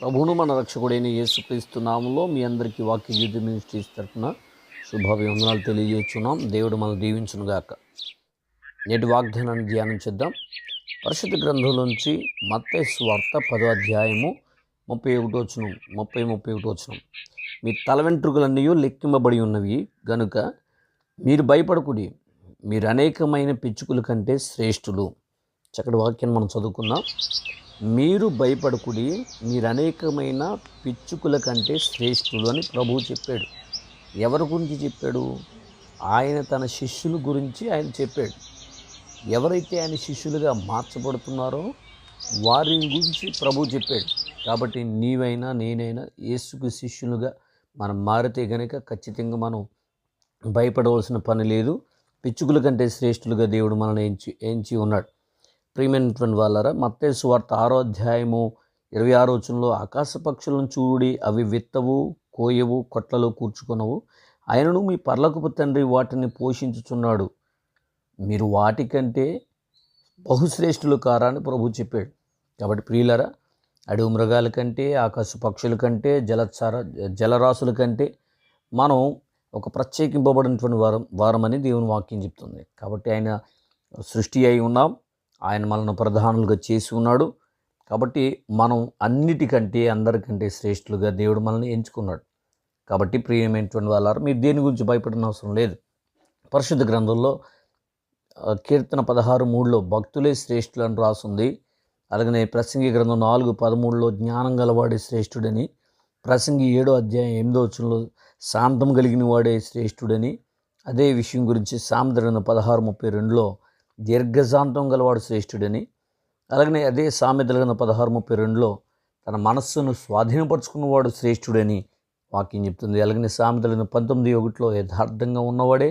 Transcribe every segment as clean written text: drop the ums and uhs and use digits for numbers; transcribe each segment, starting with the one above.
ప్రభువును మన రక్షకుడైన యేసుక్రీస్తు నామములో మీ అందరికీ వాక్య గీత మినిస్ట్రీస్ తరఫున శుభాభివందనాలు తెలియజేస్తున్నాం. దేవుడు మనం దీవించునుగాక. నేటి వాగ్దానాన్ని ధ్యానం చేద్దాం. పరిశుద్ధ గ్రంథంలోంచి మత్తయి సువార్త 10వ అధ్యాయము 31 వచనం. మీ తల వెంట్రుకలన్నీ లెక్కింపబడి ఉన్నవి గనుక మీరు భయపడకుడి, మీరు అనేకమైన పిచ్చుకల కంటే శ్రేష్ఠులు. చక్కటి వాక్యాన్ని మనం చదువుకుందాం. మీరు భయపడకుడి, మీరు అనేకమైన పిచ్చుకల కంటే శ్రేష్ఠులు అని ప్రభువు చెప్పాడు. ఎవరి గురించి చెప్పాడు? ఆయన తన శిష్యుల గురించి ఆయన చెప్పాడు. ఎవరైతే ఆయన శిష్యులుగా మార్చబడుతున్నారో వారి గురించి ప్రభువు చెప్పాడు. కాబట్టి నీవైనా నేనైనా యేసుకు శిష్యులుగా మనం మారితే గనక ఖచ్చితంగా మనం భయపడవలసిన పని లేదు. పిచ్చుకల కంటే శ్రేష్ఠులుగా దేవుడు మనల్ని ఎంచి ఉన్నాడు. ప్రియమైనటువంటి వాళ్ళారా, మత్తయి సువార్త 6వ అధ్యాయము 26వ వచనంలో ఆకాశ పక్షులను చూడి, అవి విత్తవు, కోయవు, కొట్లలో కూర్చుకొనవు, ఆయనను మీ పరలోకపు తండ్రి వాటిని పోషించుచున్నాడు, మీరు వాటికంటే బహుశ్రేష్ఠులు కారా అని ప్రభు చెప్పాడు. కాబట్టి ప్రియులారా, అడవి మృగాల కంటే, ఆకాశ పక్షుల కంటే, జలరాశుల కంటే మనం ఒక ప్రత్యేకింపబడినటువంటి వారమని దేవుని వాక్యం చెప్తుంది. కాబట్టి ఆయన సృష్టి అయి ఉన్నాం, ఆయన మనల్ని ప్రధానులుగా చేసి ఉన్నాడు. కాబట్టి మనం అన్నిటికంటే అందరికంటే శ్రేష్ఠులుగా దేవుడు మనల్ని ఎంచుకున్నాడు. కాబట్టి ప్రియమైనటువంటి వాళ్ళారు, మీరు దేని గురించి భయపడిన అవసరం లేదు. పరిశుద్ధ గ్రంథంలో కీర్తన 16:3 భక్తులే శ్రేష్ఠులు అని రాసుంది. అలాగనే ప్రసంగి గ్రంథం 4:13 జ్ఞానం గలవాడే శ్రేష్ఠుడని, ప్రసంగి 7వ అధ్యాయం 8వ వచనంలో శాంతం కలిగిన వాడే శ్రేష్ఠుడని, అదే విషయం గురించి సామెతల గ్రంథం 16:32 దీర్ఘశాంతం గలవాడు శ్రేష్ఠుడని, అలాగనే అదే సామెతల గ్రంథం 16:32 తన మనస్సును స్వాధీనపరుచుకున్నవాడు శ్రేష్ఠుడని వాక్యం చెప్తుంది. అలాగనే సామెతల గ్రంథం 19:1 యథార్థంగా ఉన్నవాడే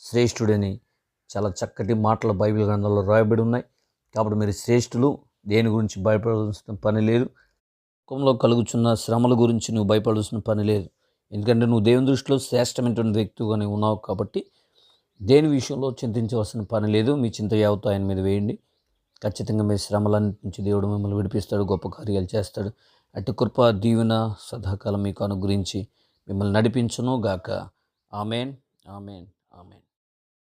శ్రేష్ఠుడని చాలా చక్కటి మాటలు బైబిల్ గ్రంథంలో రాయబడి ఉన్నాయి. కాబట్టి మీరు శ్రేష్ఠులు, దేని గురించి భయపడాల్సిన పని లేదు. లోకంలో కలుగుచున్న శ్రమల గురించి నువ్వు భయపడాల్సిన పని లేదు. ఎందుకంటే నువ్వు దేవుని దృష్టిలో శ్రేష్టమైనటువంటి వ్యక్తిగానే ఉన్నావు. కాబట్టి దేని విషయంలో చింతించవలసిన పని లేదు. మీ చింత యావత్తు ఆయన మీద వేయండి. ఖచ్చితంగా మీ శ్రమలన్నిటి నుంచి దేవుడు మిమ్మల్ని విడిపిస్తాడు, గొప్ప కార్యాలు చేస్తాడు. అటు కృప దీవెన సదాకాలం మీకు అనుగ్రహించి మిమ్మల్ని నడిపించును గాక. Amen, amen, amen.